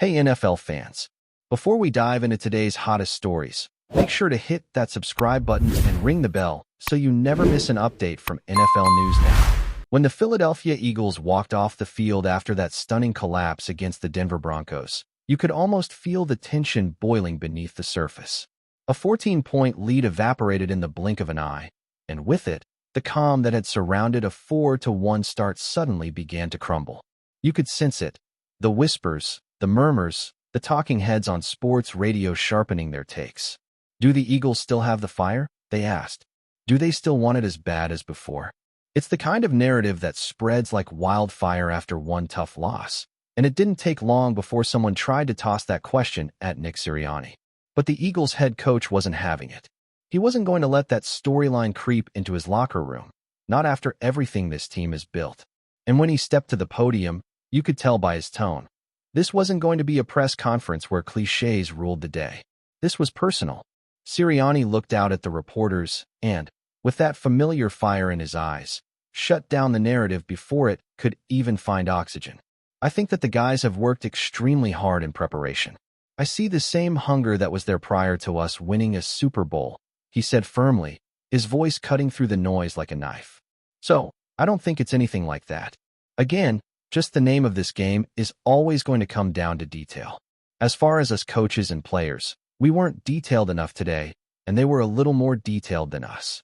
Hey NFL fans, before we dive into today's hottest stories, make sure to hit that subscribe button and ring the bell so you never miss an update from NFL News Now. When the Philadelphia Eagles walked off the field after that stunning collapse against the Denver Broncos, you could almost feel the tension boiling beneath the surface. A 14-point lead evaporated in the blink of an eye, and with it, the calm that had surrounded a 4-1 start suddenly began to crumble. You could sense it, the whispers, the murmurs, the talking heads on sports radio sharpening their takes. Do the Eagles still have the fire? They asked. Do they still want it as bad as before? It's the kind of narrative that spreads like wildfire after one tough loss, and it didn't take long before someone tried to toss that question at Nick Sirianni. But the Eagles head coach wasn't having it. He wasn't going to let that storyline creep into his locker room, not after everything this team has built. And when he stepped to the podium, you could tell by his tone. This wasn't going to be a press conference where cliches ruled the day. This was personal. Sirianni looked out at the reporters and, with that familiar fire in his eyes, shut down the narrative before it could even find oxygen. I think that the guys have worked extremely hard in preparation. I see the same hunger that was there prior to us winning a Super Bowl, he said firmly, his voice cutting through the noise like a knife. So, I don't think it's anything like that. Again, just the name of this game is always going to come down to detail. As far as us coaches and players, we weren't detailed enough today, and they were a little more detailed than us.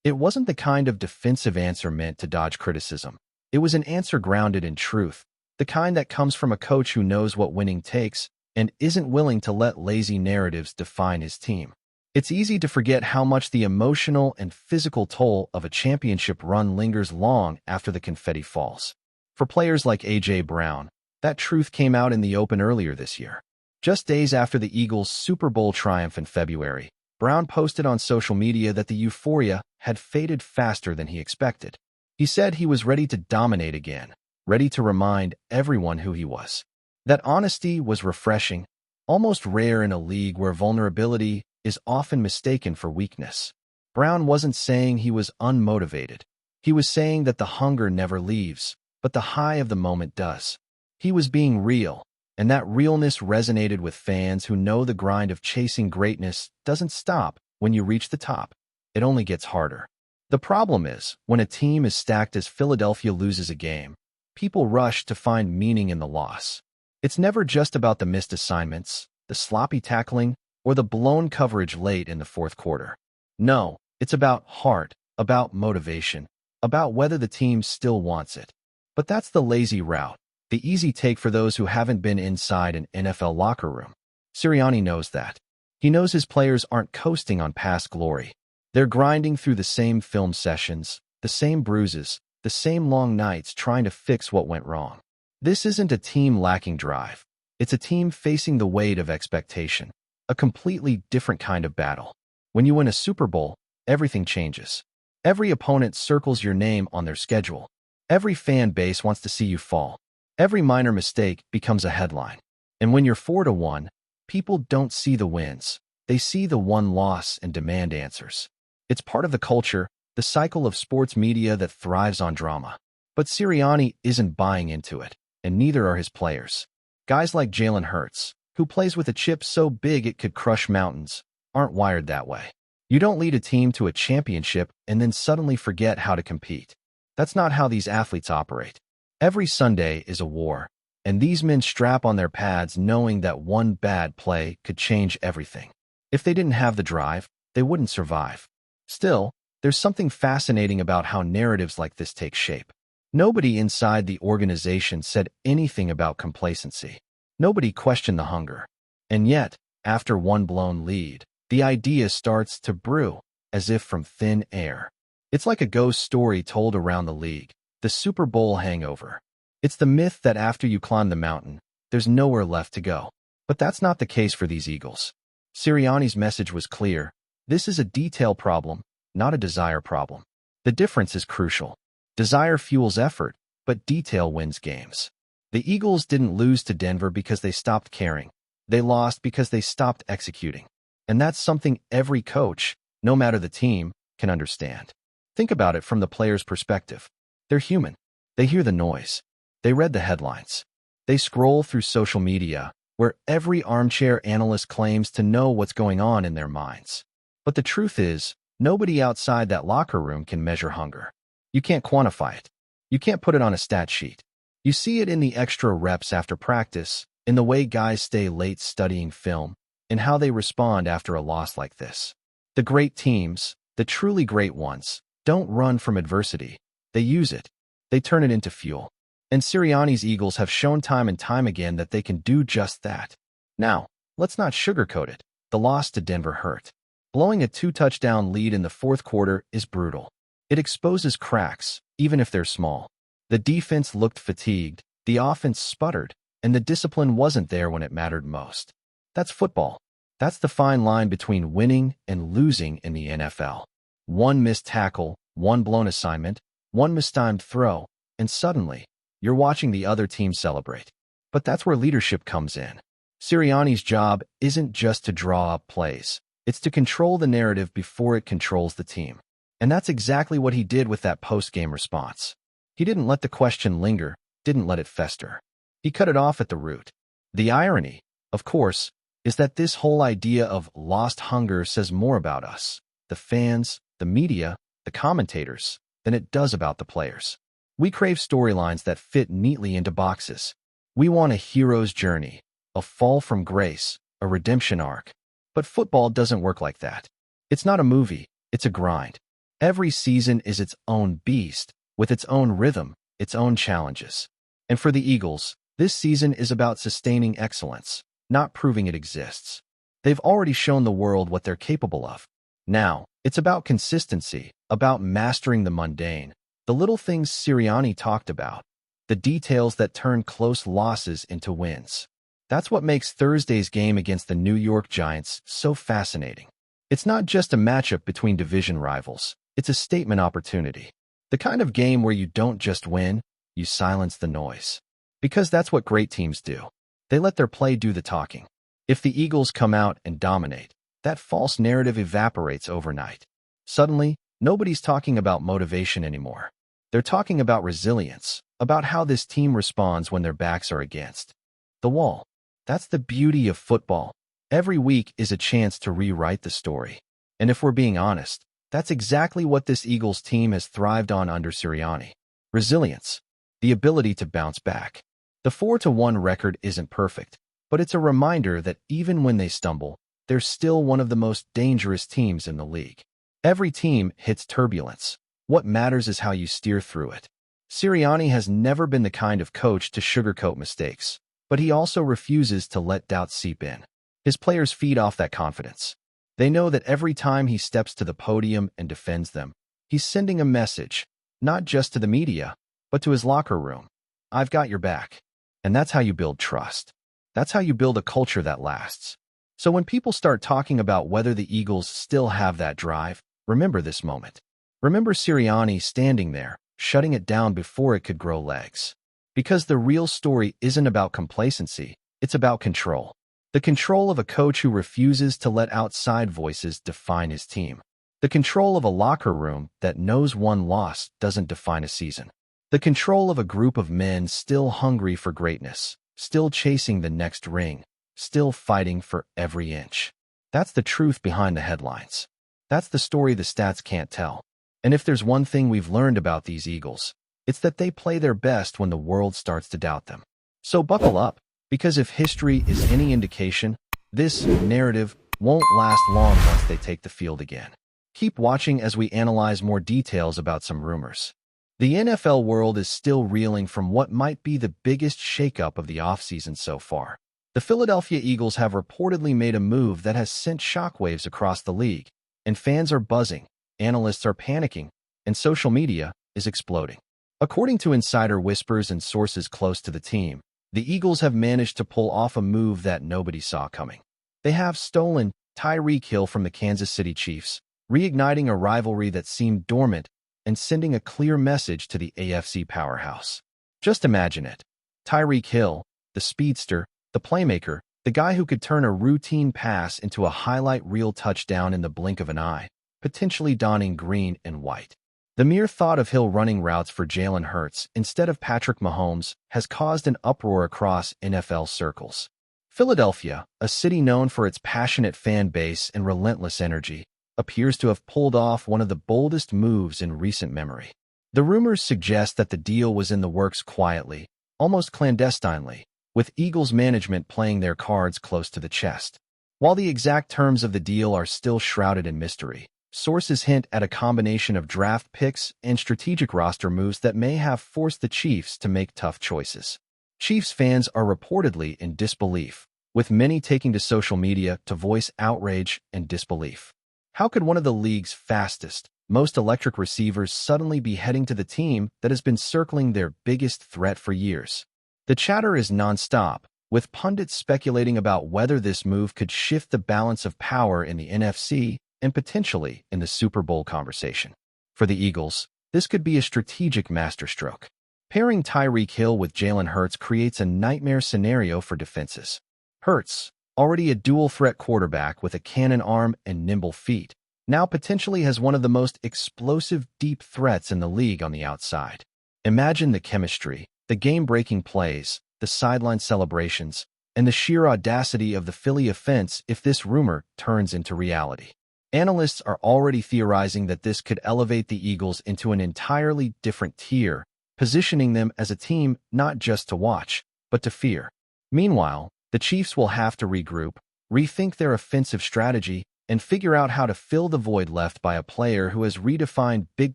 It wasn't the kind of defensive answer meant to dodge criticism. It was an answer grounded in truth, the kind that comes from a coach who knows what winning takes and isn't willing to let lazy narratives define his team. It's easy to forget how much the emotional and physical toll of a championship run lingers long after the confetti falls. For players like A.J. Brown, that truth came out in the open earlier this year. Just days after the Eagles' Super Bowl triumph in February, Brown posted on social media that the euphoria had faded faster than he expected. He said he was ready to dominate again, ready to remind everyone who he was. That honesty was refreshing, almost rare in a league where vulnerability is often mistaken for weakness. Brown wasn't saying he was unmotivated. He was saying that the hunger never leaves, but the high of the moment does. He was being real, and that realness resonated with fans who know the grind of chasing greatness doesn't stop when you reach the top. It only gets harder. The problem is, when a team is stacked as Philadelphia loses a game, people rush to find meaning in the loss. It's never just about the missed assignments, the sloppy tackling, or the blown coverage late in the fourth quarter. No, it's about heart, about motivation, about whether the team still wants it. But that's the lazy route, the easy take for those who haven't been inside an NFL locker room. Sirianni knows that. He knows his players aren't coasting on past glory. They're grinding through the same film sessions, the same bruises, the same long nights trying to fix what went wrong. This isn't a team lacking drive. It's a team facing the weight of expectation, a completely different kind of battle. When you win a Super Bowl, everything changes. Every opponent circles your name on their schedule. Every fan base wants to see you fall. Every minor mistake becomes a headline. And when you're 4-1, people don't see the wins. They see the one loss and demand answers. It's part of the culture, the cycle of sports media that thrives on drama. But Sirianni isn't buying into it, and neither are his players. Guys like Jalen Hurts, who plays with a chip so big it could crush mountains, aren't wired that way. You don't lead a team to a championship and then suddenly forget how to compete. That's not how these athletes operate. Every Sunday is a war, and these men strap on their pads knowing that one bad play could change everything. If they didn't have the drive, they wouldn't survive. Still, there's something fascinating about how narratives like this take shape. Nobody inside the organization said anything about complacency. Nobody questioned the hunger. And yet, after one blown lead, the idea starts to brew, as if from thin air. It's like a ghost story told around the league, the Super Bowl hangover. It's the myth that after you climb the mountain, there's nowhere left to go. But that's not the case for these Eagles. Sirianni's message was clear. This is a detail problem, not a desire problem. The difference is crucial. Desire fuels effort, but detail wins games. The Eagles didn't lose to Denver because they stopped caring. They lost because they stopped executing. And that's something every coach, no matter the team, can understand. Think about it from the player's perspective. They're human. They hear the noise. They read the headlines. They scroll through social media, where every armchair analyst claims to know what's going on in their minds. But the truth is, nobody outside that locker room can measure hunger. You can't quantify it. You can't put it on a stat sheet. You see it in the extra reps after practice, in the way guys stay late studying film, in how they respond after a loss like this. The great teams, the truly great ones, don't run from adversity. They use it. They turn it into fuel. And Sirianni's Eagles have shown time and time again that they can do just that. Now, let's not sugarcoat it. The loss to Denver hurt. Blowing a 2-touchdown lead in the fourth quarter is brutal. It exposes cracks, even if they're small. The defense looked fatigued, the offense sputtered, and the discipline wasn't there when it mattered most. That's football. That's the fine line between winning and losing in the NFL. One missed tackle, one blown assignment, one mistimed throw, and suddenly, you're watching the other team celebrate. But that's where leadership comes in. Sirianni's job isn't just to draw up plays. It's to control the narrative before it controls the team. And that's exactly what he did with that post-game response. He didn't let the question linger, didn't let it fester. He cut it off at the root. The irony, of course, is that this whole idea of lost hunger says more about us, the fans, the media, the commentators, than it does about the players. We crave storylines that fit neatly into boxes. We want a hero's journey, a fall from grace, a redemption arc. But football doesn't work like that. It's not a movie, it's a grind. Every season is its own beast, with its own rhythm, its own challenges. And for the Eagles, this season is about sustaining excellence, not proving it exists. They've already shown the world what they're capable of. Now, it's about consistency, about mastering the mundane, the little things Sirianni talked about, the details that turn close losses into wins. That's what makes Thursday's game against the New York Giants so fascinating. It's not just a matchup between division rivals. It's a statement opportunity. The kind of game where you don't just win, you silence the noise. Because that's what great teams do. They let their play do the talking. If the Eagles come out and dominate, that false narrative evaporates overnight. Suddenly, nobody's talking about motivation anymore. They're talking about resilience, about how this team responds when their backs are against the wall. That's the beauty of football. Every week is a chance to rewrite the story. And if we're being honest, that's exactly what this Eagles team has thrived on under Sirianni. Resilience. The ability to bounce back. The 4-1 record isn't perfect, but it's a reminder that even when they stumble, they're still one of the most dangerous teams in the league. Every team hits turbulence. What matters is how you steer through it. Sirianni has never been the kind of coach to sugarcoat mistakes, but he also refuses to let doubt seep in. His players feed off that confidence. They know that every time he steps to the podium and defends them, he's sending a message, not just to the media, but to his locker room. I've got your back. And that's how you build trust. That's how you build a culture that lasts. So when people start talking about whether the Eagles still have that drive, remember this moment. Remember Sirianni standing there, shutting it down before it could grow legs. Because the real story isn't about complacency, it's about control. The control of a coach who refuses to let outside voices define his team. The control of a locker room that knows one loss doesn't define a season. The control of a group of men still hungry for greatness, still chasing the next ring, still fighting for every inch. That's the truth behind the headlines. That's the story the stats can't tell. And if there's one thing we've learned about these Eagles, it's that they play their best when the world starts to doubt them. So buckle up, because if history is any indication, this narrative won't last long once they take the field again. Keep watching as we analyze more details about some rumors. The NFL world is still reeling from what might be the biggest shakeup of the offseason so far. The Philadelphia Eagles have reportedly made a move that has sent shockwaves across the league, and fans are buzzing, analysts are panicking, and social media is exploding. According to insider whispers and sources close to the team, the Eagles have managed to pull off a move that nobody saw coming. They have stolen Tyreek Hill from the Kansas City Chiefs, reigniting a rivalry that seemed dormant and sending a clear message to the AFC powerhouse. Just imagine it. Tyreek Hill, the speedster, the playmaker, the guy who could turn a routine pass into a highlight reel touchdown in the blink of an eye, potentially donning green and white. The mere thought of Hill running routes for Jalen Hurts instead of Patrick Mahomes has caused an uproar across NFL circles. Philadelphia, a city known for its passionate fan base and relentless energy, appears to have pulled off one of the boldest moves in recent memory. The rumors suggest that the deal was in the works quietly, almost clandestinely, with Eagles management playing their cards close to the chest. While the exact terms of the deal are still shrouded in mystery, sources hint at a combination of draft picks and strategic roster moves that may have forced the Chiefs to make tough choices. Chiefs fans are reportedly in disbelief, with many taking to social media to voice outrage and disbelief. How could one of the league's fastest, most electric receivers suddenly be heading to the team that has been circling their biggest threat for years? The chatter is nonstop, with pundits speculating about whether this move could shift the balance of power in the NFC and potentially in the Super Bowl conversation. For the Eagles, this could be a strategic masterstroke. Pairing Tyreek Hill with Jalen Hurts creates a nightmare scenario for defenses. Hurts, already a dual-threat quarterback with a cannon arm and nimble feet, now potentially has one of the most explosive deep threats in the league on the outside. Imagine the chemistry, the game-breaking plays, the sideline celebrations, and the sheer audacity of the Philly offense if this rumor turns into reality. Analysts are already theorizing that this could elevate the Eagles into an entirely different tier, positioning them as a team not just to watch, but to fear. Meanwhile, the Chiefs will have to regroup, rethink their offensive strategy, and figure out how to fill the void left by a player who has redefined big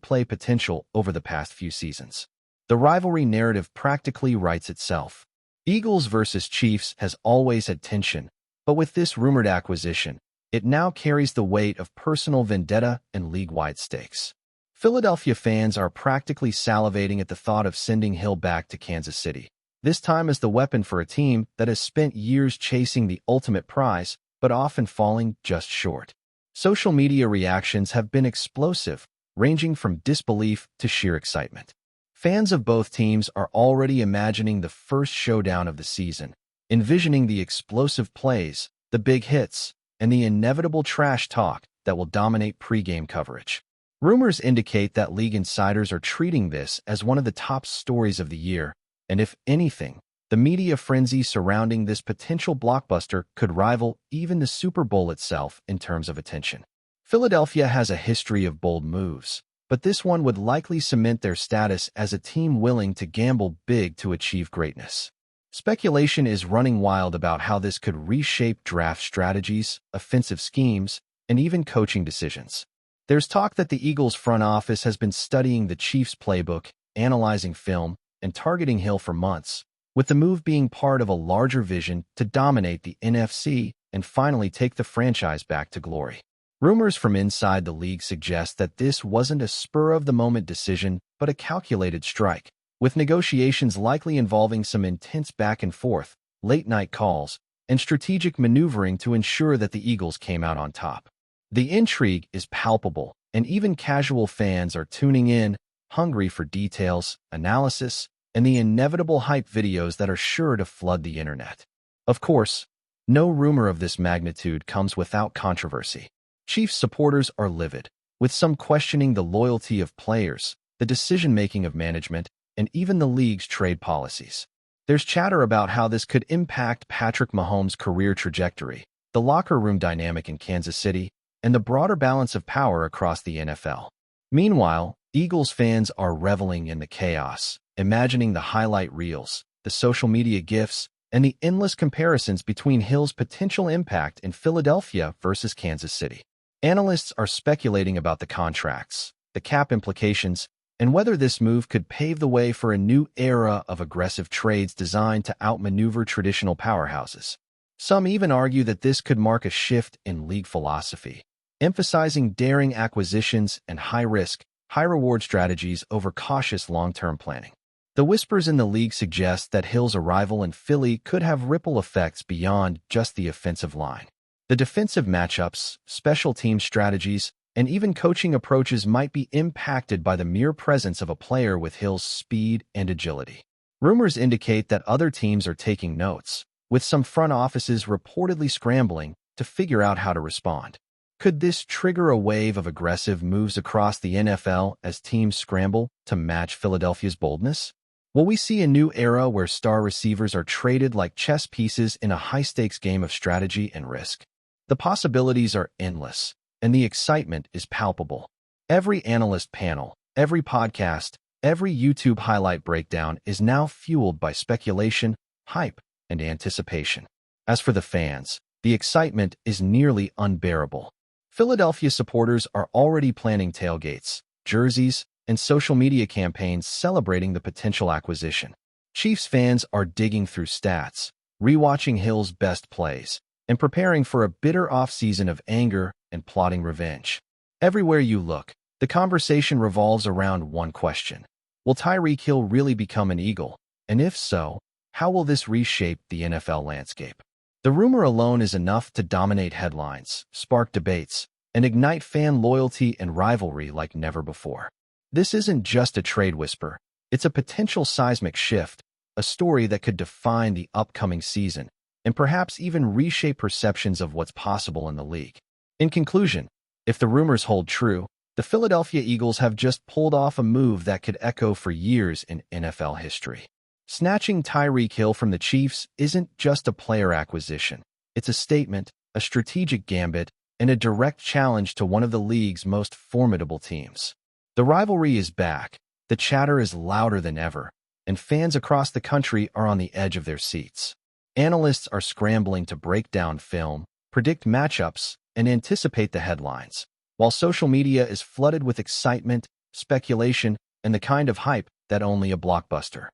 play potential over the past few seasons. The rivalry narrative practically writes itself. Eagles versus Chiefs has always had tension, but with this rumored acquisition, it now carries the weight of personal vendetta and league-wide stakes. Philadelphia fans are practically salivating at the thought of sending Hill back to Kansas City, this time as the weapon for a team that has spent years chasing the ultimate prize, but often falling just short. Social media reactions have been explosive, ranging from disbelief to sheer excitement. Fans of both teams are already imagining the first showdown of the season, envisioning the explosive plays, the big hits, and the inevitable trash talk that will dominate pregame coverage. Rumors indicate that league insiders are treating this as one of the top stories of the year, and if anything, the media frenzy surrounding this potential blockbuster could rival even the Super Bowl itself in terms of attention. Philadelphia has a history of bold moves, but this one would likely cement their status as a team willing to gamble big to achieve greatness. Speculation is running wild about how this could reshape draft strategies, offensive schemes, and even coaching decisions. There's talk that the Eagles' front office has been studying the Chiefs' playbook, analyzing film, and targeting Hill for months, with the move being part of a larger vision to dominate the NFC and finally take the franchise back to glory. Rumors from inside the league suggest that this wasn't a spur-of-the-moment decision, but a calculated strike, with negotiations likely involving some intense back-and-forth, late-night calls, and strategic maneuvering to ensure that the Eagles came out on top. The intrigue is palpable, and even casual fans are tuning in, hungry for details, analysis, and the inevitable hype videos that are sure to flood the internet. Of course, no rumor of this magnitude comes without controversy. Chiefs supporters are livid, with some questioning the loyalty of players, the decision-making of management, and even the league's trade policies. There's chatter about how this could impact Patrick Mahomes' career trajectory, the locker room dynamic in Kansas City, and the broader balance of power across the NFL. Meanwhile, Eagles fans are reveling in the chaos, imagining the highlight reels, the social media GIFs, and the endless comparisons between Hill's potential impact in Philadelphia versus Kansas City. Analysts are speculating about the contracts, the cap implications, and whether this move could pave the way for a new era of aggressive trades designed to outmaneuver traditional powerhouses. Some even argue that this could mark a shift in league philosophy, emphasizing daring acquisitions and high-risk, high-reward strategies over cautious long-term planning. The whispers in the league suggest that Hill's arrival in Philly could have ripple effects beyond just the offensive line. The defensive matchups, special team strategies, and even coaching approaches might be impacted by the mere presence of a player with Hill's speed and agility. Rumors indicate that other teams are taking notes, with some front offices reportedly scrambling to figure out how to respond. Could this trigger a wave of aggressive moves across the NFL as teams scramble to match Philadelphia's boldness? Will we see a new era where star receivers are traded like chess pieces in a high-stakes game of strategy and risk? The possibilities are endless, and the excitement is palpable. Every analyst panel, every podcast, every YouTube highlight breakdown is now fueled by speculation, hype, and anticipation. As for the fans, the excitement is nearly unbearable. Philadelphia supporters are already planning tailgates, jerseys, and social media campaigns celebrating the potential acquisition. Chiefs fans are digging through stats, rewatching Hill's best plays, and preparing for a bitter offseason of anger and plotting revenge. Everywhere you look, the conversation revolves around one question. Will Tyreek Hill really become an Eagle? And if so, how will this reshape the NFL landscape? The rumor alone is enough to dominate headlines, spark debates, and ignite fan loyalty and rivalry like never before. This isn't just a trade whisper. It's a potential seismic shift, a story that could define the upcoming season, and perhaps even reshape perceptions of what's possible in the league. In conclusion, if the rumors hold true, the Philadelphia Eagles have just pulled off a move that could echo for years in NFL history. Snatching Tyreek Hill from the Chiefs isn't just a player acquisition. It's a statement, a strategic gambit, and a direct challenge to one of the league's most formidable teams. The rivalry is back, the chatter is louder than ever, and fans across the country are on the edge of their seats. Analysts are scrambling to break down film, predict matchups, and anticipate the headlines, while social media is flooded with excitement, speculation, and the kind of hype that only a blockbuster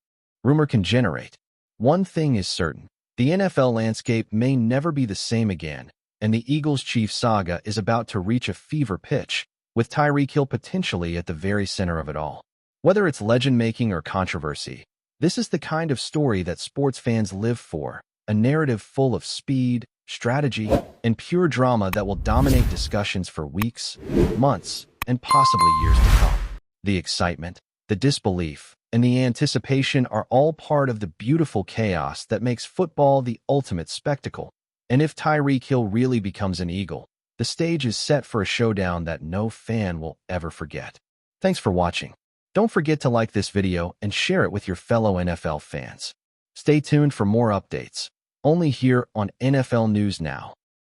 rumor can generate. One thing is certain, the NFL landscape may never be the same again, and the Eagles-Chiefs saga is about to reach a fever pitch, with Tyreek Hill potentially at the very center of it all. Whether it's legend-making or controversy, this is the kind of story that sports fans live for, a narrative full of speed, strategy, and pure drama that will dominate discussions for weeks, months, and possibly years to come. The excitement, the disbelief, and the anticipation are all part of the beautiful chaos that makes football the ultimate spectacle. And if Tyreek Hill really becomes an Eagle, the stage is set for a showdown that no fan will ever forget. Thanks for watching. Don't forget to like this video and share it with your fellow NFL fans. Stay tuned for more updates, only here on NFL News Now.